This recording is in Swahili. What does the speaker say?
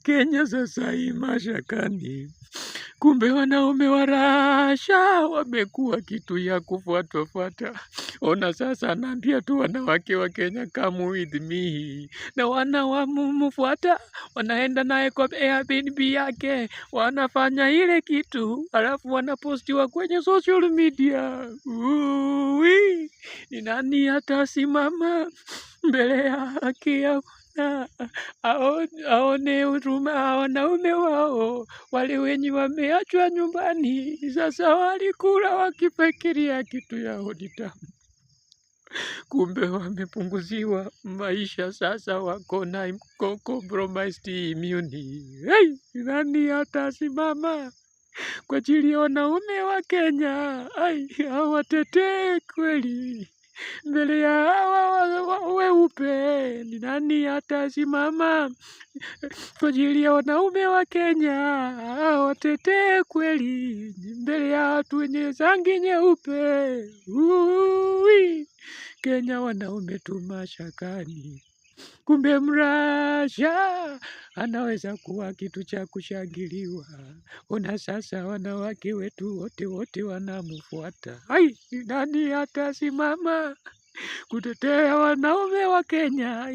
Kenya sasa hii mashakani. Kumbe wanaume wa Russia wamekuwa kitu ya kufuatafuata. Ona sasa anaambia tu wanawake wa Kenya, come with me, na wanamfuata, wanaenda naye kwa Airbnb yake, wanafanya ile kitu, alafu wanapostiwa kwenye social media. Ni nani atasimama mbele yake aone huruma wanaume wao wale wenye wameachwa nyumbani? Sasa walikula wakifikiria kitu yao ni tamu, kumbe wamepunguziwa maisha. Sasa wako na compromised immune. Nani atasimama kwa ajili ya wanaume wa Kenya? Hawatetee kweli mbele ya hawa weupe? Ni nani atasimama kwa ajili ya wanaume wa Kenya? Hawatetee kweli mbele ya watu wenye rangi nyeupe? Kenya wanaume tu mashakani. Kumbe Mrasha anaweza kuwa kitu cha kushangiliwa. Ona sasa wanawake wetu wote wanamfuata. Nani atasimama kutetea wanaume wa Kenya?